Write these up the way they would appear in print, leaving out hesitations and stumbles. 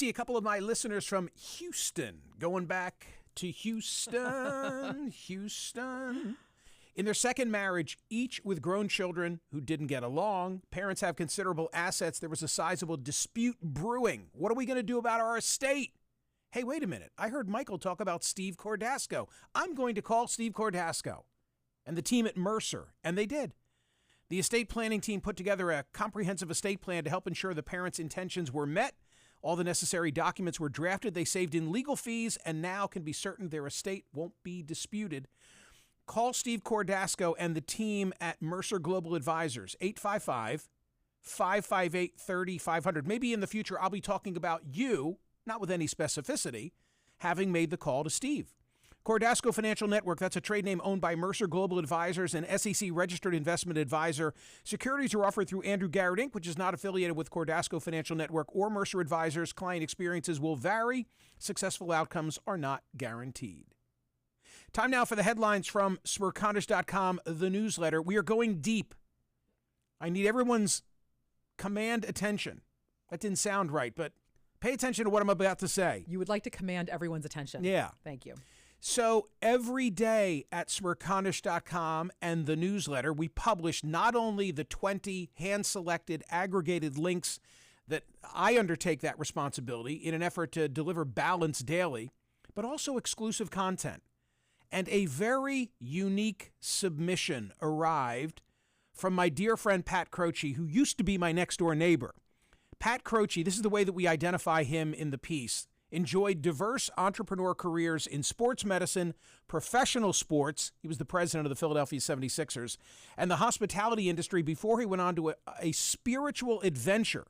See a couple of my listeners from Houston, going back to Houston. In their second marriage, each with grown children who didn't get along, parents have considerable assets. There was a sizable dispute brewing. What are we going to do about our estate? Hey, wait a minute. I heard Michael talk about Steve Cordasco. I'm going to call Steve Cordasco and the team at Mercer, and they did. The estate planning team put together a comprehensive estate plan to help ensure the parents' intentions were met. All the necessary documents were drafted. They saved in legal fees and now can be certain their estate won't be disputed. Call Steve Cordasco and the team at Mercer Global Advisors, 855-558-3500. Maybe in the future I'll be talking about you, not with any specificity, having made the call to Steve. Cordasco Financial Network, that's a trade name owned by Mercer Global Advisors, an SEC-registered investment advisor. Securities are offered through Andrew Garrett, Inc., which is not affiliated with Cordasco Financial Network or Mercer Advisors. Client experiences will vary. Successful outcomes are not guaranteed. Time now for the headlines from Smerconish.com, the newsletter. We are going deep. I need everyone's command attention. That didn't sound right, but pay attention to what I'm about to say. You would like to command everyone's attention. Yeah. Thank you. So every day at Smerconish.com and the newsletter, we publish not only the 20 hand-selected aggregated links that I undertake that responsibility in an effort to deliver balance daily, but also exclusive content. And a very unique submission arrived from my dear friend Pat Croce, who used to be my next-door neighbor. Pat Croce, this is the way that we identify him in the piece, enjoyed diverse entrepreneur careers in sports medicine, professional sports. He was the president of the Philadelphia 76ers, and the hospitality industry before he went on to a spiritual adventure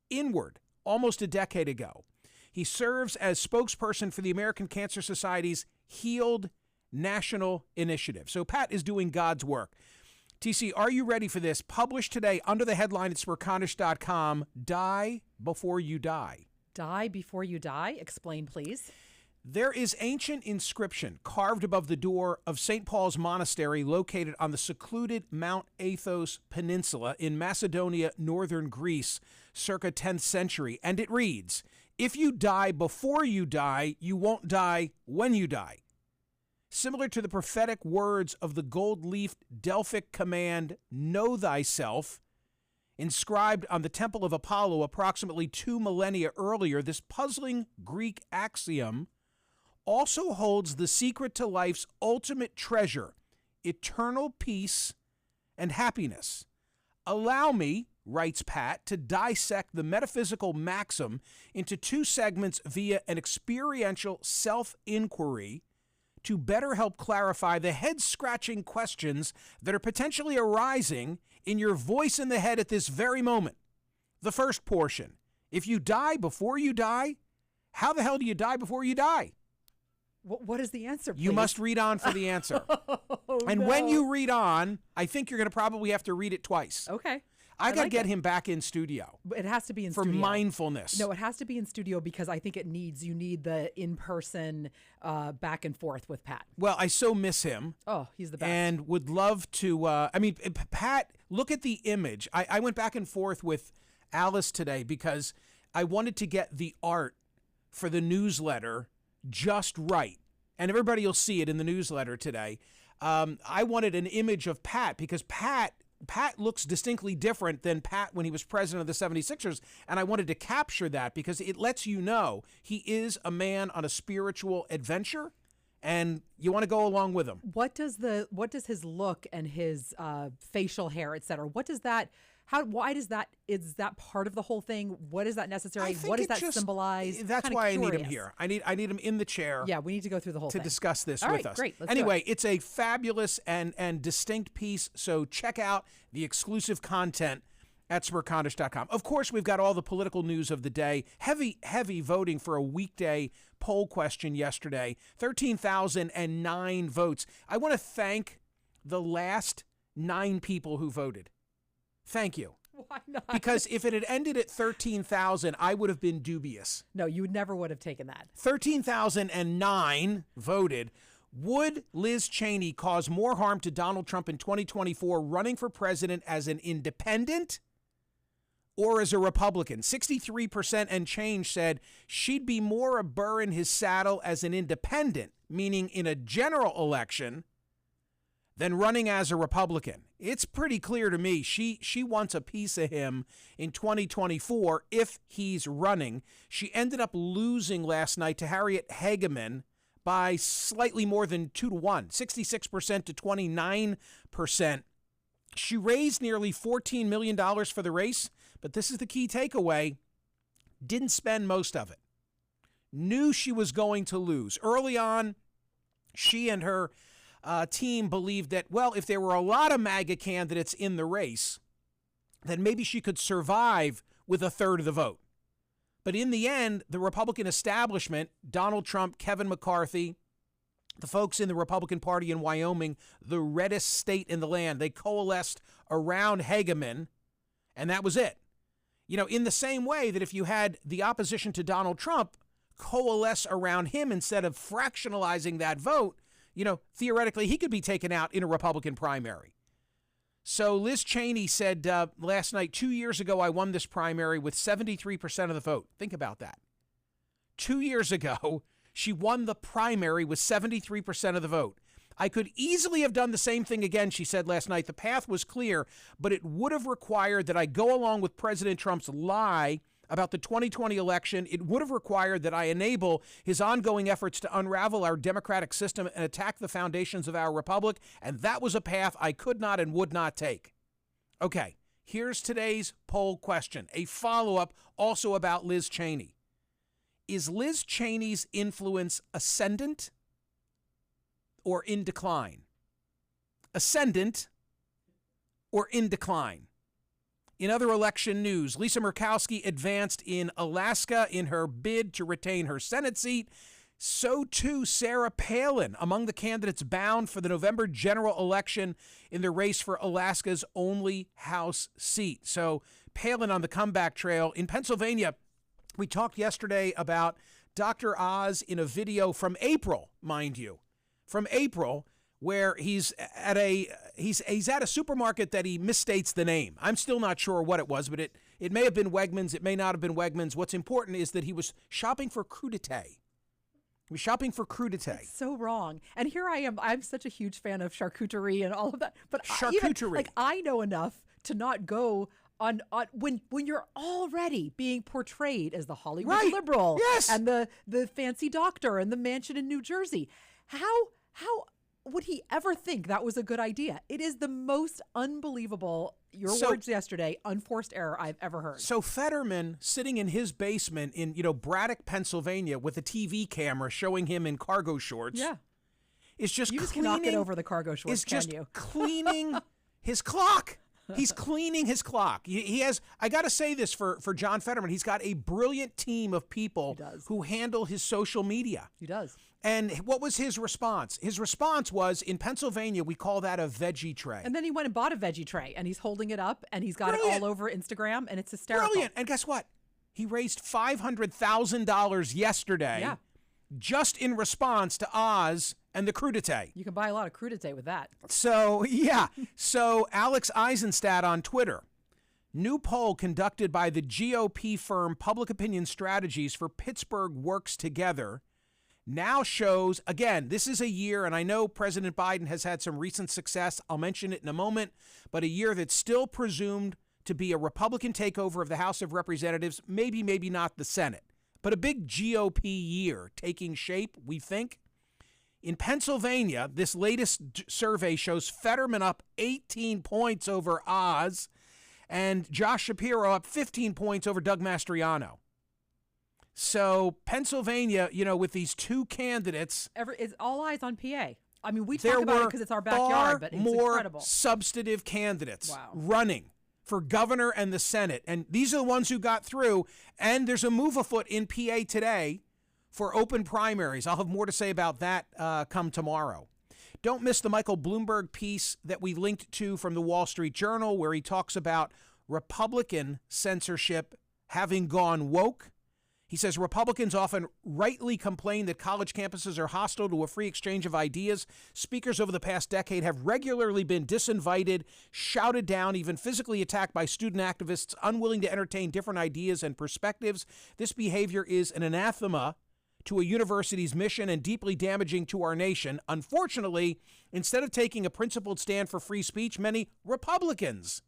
inward almost a decade ago. He serves as spokesperson for the American Cancer Society's Healed National Initiative. So Pat is doing God's work. TC, are you ready for this? Published today under the headline at Smerconish.com, Die Before You Die. Die before you die? Explain, please. There is ancient inscription carved above the door of St. Paul's Monastery located on the secluded Mount Athos Peninsula in Macedonia, northern Greece, circa 10th century. And it reads, if you die before you die, you won't die when you die. Similar to the prophetic words of the gold-leafed Delphic command, Know Thyself, inscribed on the Temple of Apollo approximately 2 millennia earlier, this puzzling Greek axiom also holds the secret to life's ultimate treasure, eternal peace and happiness. Allow me, writes Pat, to dissect the metaphysical maxim into 2 segments via an experiential self-inquiry to better help clarify the head-scratching questions that are potentially arising in your voice in the head at this very moment. The first portion, if you die before you die, how the hell do you die before you die? What is the answer, please? You must read on for the answer. When you read on, I think you're going to probably have to read it twice. Okay. I got to get him back in studio. It has to be in studio. For mindfulness. No, it has to be in studio because I think you need the in-person back and forth with Pat. Well, I so miss him. Oh, he's the best. And would love to, Pat, look at the image. I went back and forth with Alice today because I wanted to get the art for the newsletter just right. And everybody will see it in the newsletter today. I wanted an image of Pat because Pat looks distinctly different than Pat when he was president of the 76ers, and I wanted to capture that because it lets you know he is a man on a spiritual adventure, and you want to go along with him. What does his look and his facial hair, et cetera, is that part of the whole thing? What is that necessary? What does that symbolize? That's why I need him here. I need him in the chair. Yeah, we need to go through the whole thing. To discuss this with us. Great. Let's anyway, it's a fabulous and distinct piece, so check out the exclusive content at Smerconish.com. Of course, we've got all the political news of the day. Heavy voting for a weekday poll question yesterday. 13,009 votes. I want to thank the last 9 people who voted. Thank you. Why not? Because if it had ended at 13,000, I would have been dubious. No, you never would have taken that. 13,009 voted. Would Liz Cheney cause more harm to Donald Trump in 2024 running for president as an independent or as a Republican. 63% and change said she'd be more a burr in his saddle as an independent, meaning in a general election, than running as a Republican. It's pretty clear to me she wants a piece of him in 2024 if he's running. She ended up losing last night to Harriet Hageman by slightly more than 2-1, 66% to 29%. She raised nearly $14 million for the race, but this is the key takeaway. Didn't spend most of it. Knew she was going to lose. Early on, she and her team believed that, well, if there were a lot of MAGA candidates in the race, then maybe she could survive with a third of the vote. But in the end, the Republican establishment, Donald Trump, Kevin McCarthy, the folks in the Republican Party in Wyoming, the reddest state in the land, they coalesced around Hageman, and that was it. You know, in the same way that if you had the opposition to Donald Trump coalesce around him instead of fractionalizing that vote, you know, theoretically, he could be taken out in a Republican primary. So Liz Cheney said last night, 2 years ago, I won this primary with 73% of the vote. Think about that. 2 years ago, she won the primary with 73% of the vote. I could easily have done the same thing again, she said last night. The path was clear, but it would have required that I go along with President Trump's lie about the 2020 election. It would have required that I enable his ongoing efforts to unravel our democratic system and attack the foundations of our republic, and that was a path I could not and would not take. Okay, here's today's poll question, a follow-up also about Liz Cheney. Is Liz Cheney's influence ascendant or in decline? Ascendant or in decline? In other election news, Lisa Murkowski advanced in Alaska in her bid to retain her Senate seat. So too Sarah Palin, among the candidates bound for the November general election in the race for Alaska's only House seat. So Palin on the comeback trail. In Pennsylvania, we talked yesterday about Dr. Oz in a video from April, mind you, from April, where he's at a supermarket that he misstates the name. I'm still not sure what it was, but it may have been Wegmans. It may not have been Wegmans. What's important is that he was shopping for crudité. He was shopping for crudité. It's so wrong. And here I am. I'm such a huge fan of charcuterie and all of that. But charcuterie. I know enough to not go on when you're already being portrayed as the Hollywood liberal, yes, and the fancy doctor and the mansion in New Jersey. How would he ever think that was a good idea? It is the most unbelievable, words yesterday, unforced error I've ever heard. So Fetterman sitting in his basement in, Braddock, Pennsylvania, with a TV camera showing him in cargo shorts. Yeah. Is just you cannot get over the cargo shorts, can you? Cleaning his clock. He's cleaning his clock. He has, I got to say this for John Fetterman, he's got a brilliant team of people who handle his social media. He does. And what was his response? His response was, in Pennsylvania, we call that a veggie tray. And then he went and bought a veggie tray, and he's holding it up, and he's got it all over Instagram, and it's hysterical. Brilliant. And guess what? He raised $500,000 yesterday just in response to Oz and the crudité. You can buy a lot of crudité with that. So, yeah. So Alex Eisenstadt on Twitter. New poll conducted by the GOP firm Public Opinion Strategies for Pittsburgh Works Together now shows, again, this is a year, and I know President Biden has had some recent success. I'll mention it in a moment, but a year that's still presumed to be a Republican takeover of the House of Representatives, maybe not the Senate, but a big GOP year taking shape, we think. In Pennsylvania, this latest survey shows Fetterman up 18 points over Oz and Josh Shapiro up 15 points over Doug Mastriano. So Pennsylvania, with these two candidates, it's all eyes on PA. I mean, we talk about it because it's our backyard, but it's incredible. More substantive candidates running for governor and the Senate, and these are the ones who got through. And there's a move afoot in PA today for open primaries. I'll have more to say about that come tomorrow. Don't miss the Michael Bloomberg piece that we linked to from the Wall Street Journal, where he talks about Republican censorship having gone woke. He says Republicans often rightly complain that college campuses are hostile to a free exchange of ideas. Speakers over the past decade have regularly been disinvited, shouted down, even physically attacked by student activists unwilling to entertain different ideas and perspectives. This behavior is an anathema to a university's mission and deeply damaging to our nation. Unfortunately, instead of taking a principled stand for free speech, many Republicans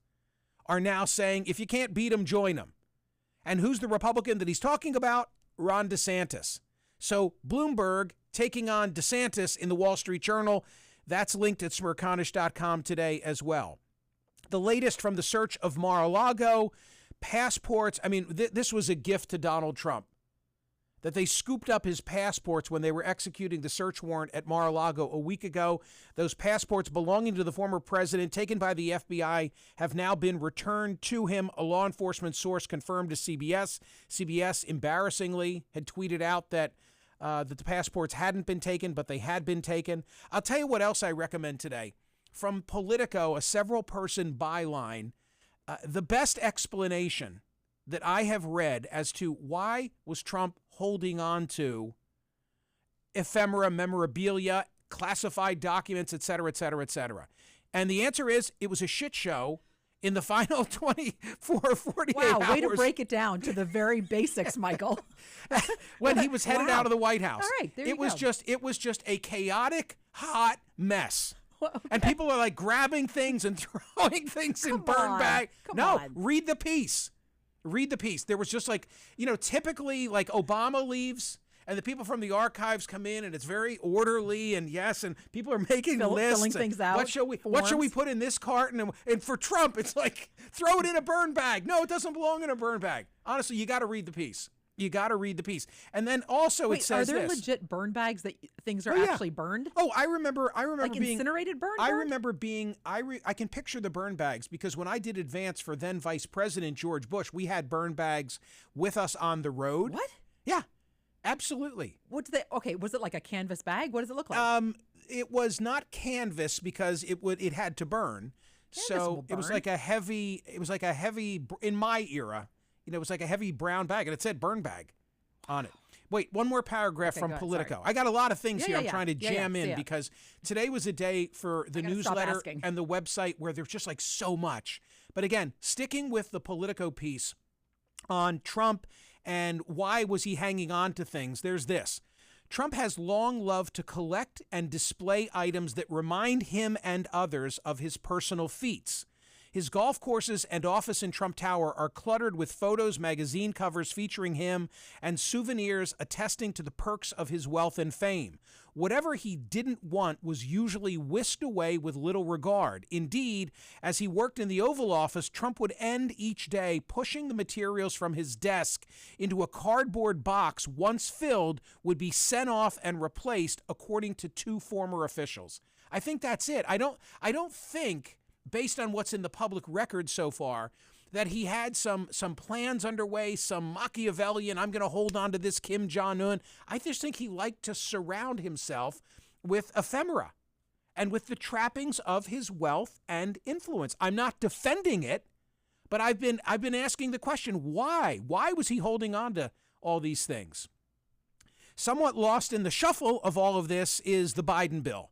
are now saying, if you can't beat them, join them. And who's the Republican that he's talking about? Ron DeSantis. So Bloomberg taking on DeSantis in the Wall Street Journal. That's linked at Smerconish.com today as well. The latest from the search of Mar-a-Lago, passports. I mean, this was a gift to Donald Trump, that they scooped up his passports when they were executing the search warrant at Mar-a-Lago a week ago. Those passports belonging to the former president, taken by the FBI, have now been returned to him. A law enforcement source confirmed to CBS. CBS, embarrassingly, had tweeted out that the passports hadn't been taken, but they had been taken. I'll tell you what else I recommend today. From Politico, a several-person byline, the best explanation that I have read as to why was Trump holding on to ephemera, memorabilia, classified documents, et cetera, et cetera, et cetera. And the answer is it was a shit show in the final 24 or 48 hours. Wow, way to break it down to the very basics, Michael. When he was headed out of the White House. All right, there you go. It was just a chaotic, hot mess. Okay. And people are like grabbing things and throwing things in burn bags. No, read the piece. Read the piece. There was just like, typically like Obama leaves and the people from the archives come in and it's very orderly and and people are making lists. Filling things out. What shall we put in this carton? And for Trump, it's like, throw it in a burn bag. No, it doesn't belong in a burn bag. Honestly, you got to read the piece. You got to read the piece. And then also it says are there this. legit burn bags that things are actually burned? Oh, I remember like being incinerated burn. I remember being I can picture the burn bags because when I did advance for then Vice President George Bush, we had burn bags with us on the road. What? Yeah. Absolutely. Was it like a canvas bag? What does it look like? It was not canvas because it had to burn. It was like a heavy in my era. It was like a heavy brown bag, and it said burn bag on it. Wait, one more paragraph from Politico. Sorry. I got a lot of things here I'm trying to jam in yeah. because today was a day for the newsletter and the website where there's just like so much. But again, sticking with the Politico piece on Trump and why was he hanging on to things, there's this. Trump has long loved to collect and display items that remind him and others of his personal feats. His golf courses and office in Trump Tower are cluttered with photos, magazine covers featuring him, and souvenirs attesting to the perks of his wealth and fame. Whatever he didn't want was usually whisked away with little regard. Indeed, as he worked in the Oval Office, Trump would end each day pushing the materials from his desk into a cardboard box once filled would be sent off and replaced, according to two former officials. I think that's it. I don't think, based on what's in the public record so far, that he had some plans underway, some Machiavellian, I'm going to hold on to this Kim Jong-un. I just think he liked to surround himself with ephemera and with the trappings of his wealth and influence. I'm not defending it, but I've been asking the question, why? Why was he holding on to all these things? Somewhat lost in the shuffle of all of this is the Biden bill.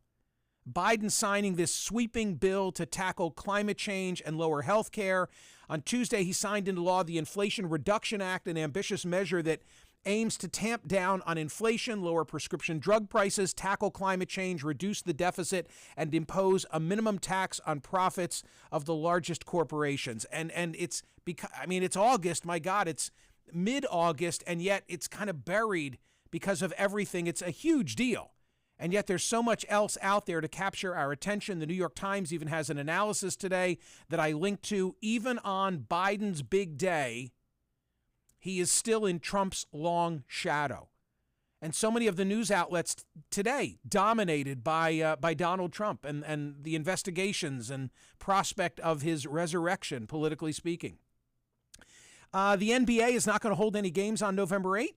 Biden signing this sweeping bill to tackle climate change and lower health care. On Tuesday, he signed into law the Inflation Reduction Act, an ambitious measure that aims to tamp down on inflation, lower prescription drug prices, tackle climate change, reduce the deficit, and impose a minimum tax on profits of the largest corporations. And it's because, it's August, my God, it's mid-August, and yet it's kind of buried because of everything. It's a huge deal. And yet there's so much else out there to capture our attention. The New York Times even has an analysis today that I linked to. Even on Biden's big day, he is still in Trump's long shadow. And so many of the news outlets today dominated by Donald Trump and the investigations and prospect of his resurrection, politically speaking. The NBA is not going to hold any games on November 8th.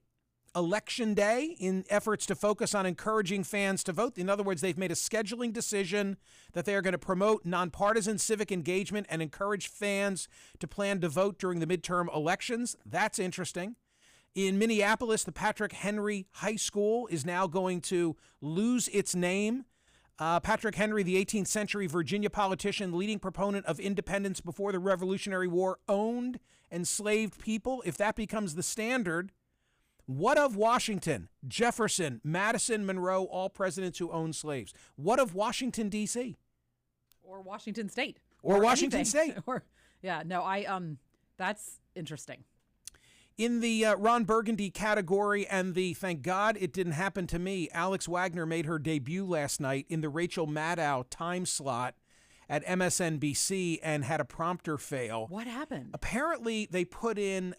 Election Day, in efforts to focus on encouraging fans to vote. In other words, they've made a scheduling decision that they are going to promote nonpartisan civic engagement and encourage fans to plan to vote during the midterm elections. That's interesting. In Minneapolis, the Patrick Henry High School is now going to lose its name. Patrick Henry, the 18th century Virginia politician, leading proponent of independence before the Revolutionary War, owned enslaved people. If that becomes the standard, what of Washington, Jefferson, Madison, Monroe, all presidents who owned slaves? What of Washington, D.C.? Or Washington State. Or Washington anything. State. Or, yeah, no, that's interesting. In the Ron Burgundy category and the thank God it didn't happen to me, Alex Wagner made her debut last night in the Rachel Maddow time slot at MSNBC and had a prompter fail. What happened? Apparently, they put in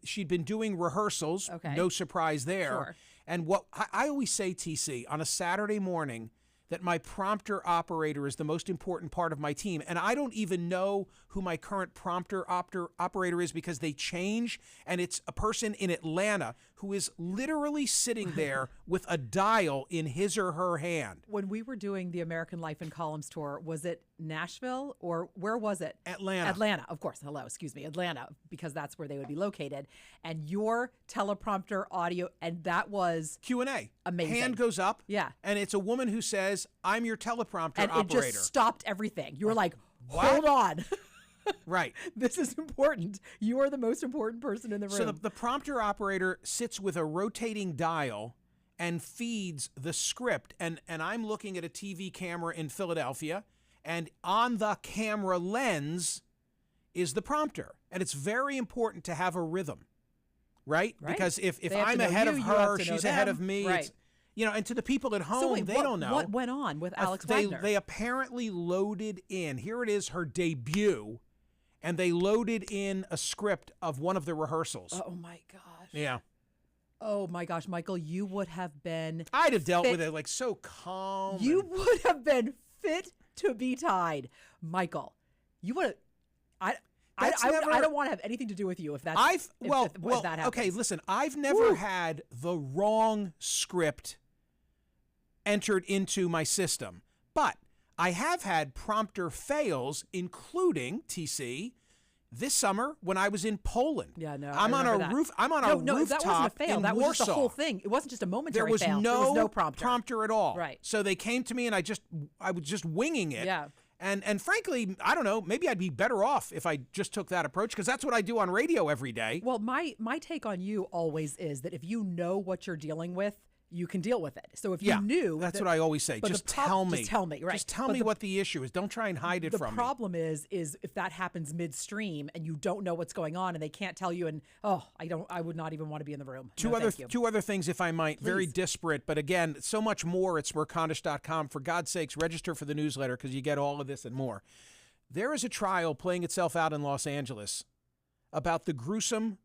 she'd been doing rehearsals. Okay. No surprise there. Sure. And what I always say, TC, on a Saturday morning, that my prompter operator is the most important part of my team. And I don't even know who my current prompter operator is because they change. And it's a person in Atlanta who is literally sitting there with a dial in his or her hand. When we were doing the American Life in Columns tour, was it Nashville or where was it? Atlanta. Atlanta, of course. Hello, excuse me. Atlanta, because that's where they would be located. And your teleprompter audio, and that was Q&A. Amazing. Hand goes up. Yeah. And it's a woman who says, I'm your teleprompter and operator. it just stopped everything. You were like, What? hold on. Right. This is important. You are the most important person in the room. So the prompter operator sits with a rotating dial and feeds the script. And I'm looking at a TV camera in Philadelphia, and on the camera lens is the prompter. And it's very important to have a rhythm, right? Because if I'm ahead of her, she's ahead of me. Right. And to the people at home, So wait, they what, don't know. What went on with Alex Wagner? They apparently loaded in. Here it is, her debut. And they loaded in a script of one of the rehearsals. Oh, my gosh. Yeah. Oh, my gosh, Michael, you would have been... I'd have dealt with it like so calm. You would have been fit to be tied. Michael, you would have... I don't want to have anything to do with you if that's... if that happens. Okay, listen, I've never had the wrong script entered into my system, but I have had prompter fails, including, TC, this summer when I was in Poland. Yeah, no, I'm on a roof. I'm on a rooftop that wasn't a fail. in That was Warsaw. just the whole thing. It wasn't just a momentary fail. There was no prompter at all. Right. So they came to me, and I was just winging it. Yeah. And frankly, I don't know, maybe I'd be better off if I just took that approach, because that's what I do on radio every day. Well, my take on you always is that if you know what you're dealing with, you can deal with it. So if you knew... That's what I always say. Just tell me. Just tell me, right. Just tell me what the issue is. Don't try and hide it from me. The problem is if that happens midstream and you don't know what's going on and they can't tell you, and I would not even want to be in the room. Two other things, if I might, very disparate, but again, so much more at Smerconish.com. For God's sakes, register for the newsletter because you get all of this and more. There is a trial playing itself out in Los Angeles about the gruesome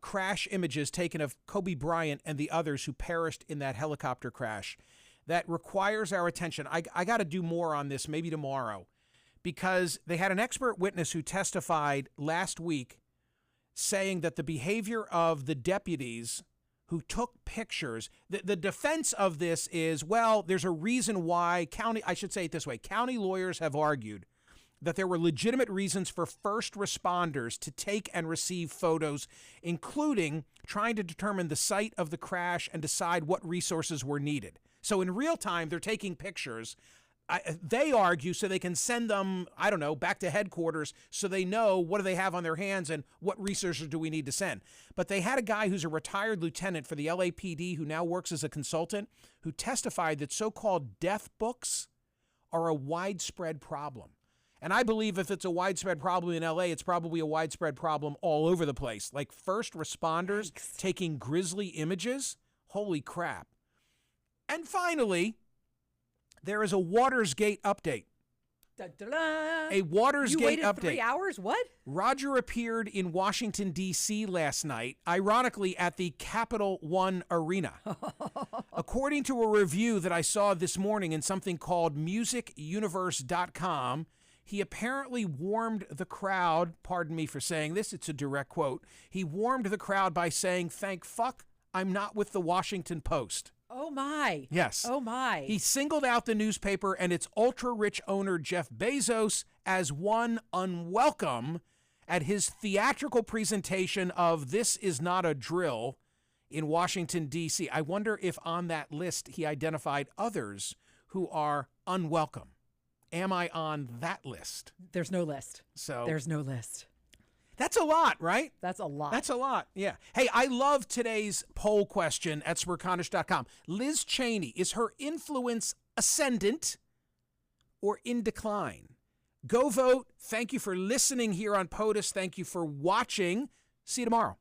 crash images taken of Kobe Bryant and the others who perished in that helicopter crash. That requires our attention. I got to do more on this maybe tomorrow, because they had an expert witness who testified last week saying that the behavior of the deputies who took pictures, the defense of this is, well, there's a reason why county lawyers have argued that there were legitimate reasons for first responders to take and receive photos, including trying to determine the site of the crash and decide what resources were needed. So in real time, they're taking pictures. They argue so they can send them, back to headquarters so they know what do they have on their hands and what resources do we need to send. But they had a guy who's a retired lieutenant for the LAPD who now works as a consultant who testified that so-called death books are a widespread problem. And I believe if it's a widespread problem in LA, it's probably a widespread problem all over the place. Like first responders taking grisly images. Holy crap. And finally, there is a Watersgate update. Da-da-da. A Watersgate You waited update. 3 hours? What? Roger appeared in Washington, D.C. last night, ironically at the Capital One Arena. According to a review that I saw this morning in something called musicuniverse.com, he apparently warmed the crowd, pardon me for saying this, it's a direct quote, he warmed the crowd by saying, "Thank fuck I'm not with the Washington Post." Oh, my. Yes. Oh, my. He singled out the newspaper and its ultra-rich owner, Jeff Bezos, as one unwelcome at his theatrical presentation of This Is Not a Drill in Washington, D.C. I wonder if on that list he identified others who are unwelcome. Am I on that list? There's no list. There's no list. That's a lot, right? That's a lot. That's a lot, yeah. Hey, I love today's poll question at Smerconish.com. Liz Cheney, is her influence ascendant or in decline? Go vote. Thank you for listening here on POTUS. Thank you for watching. See you tomorrow.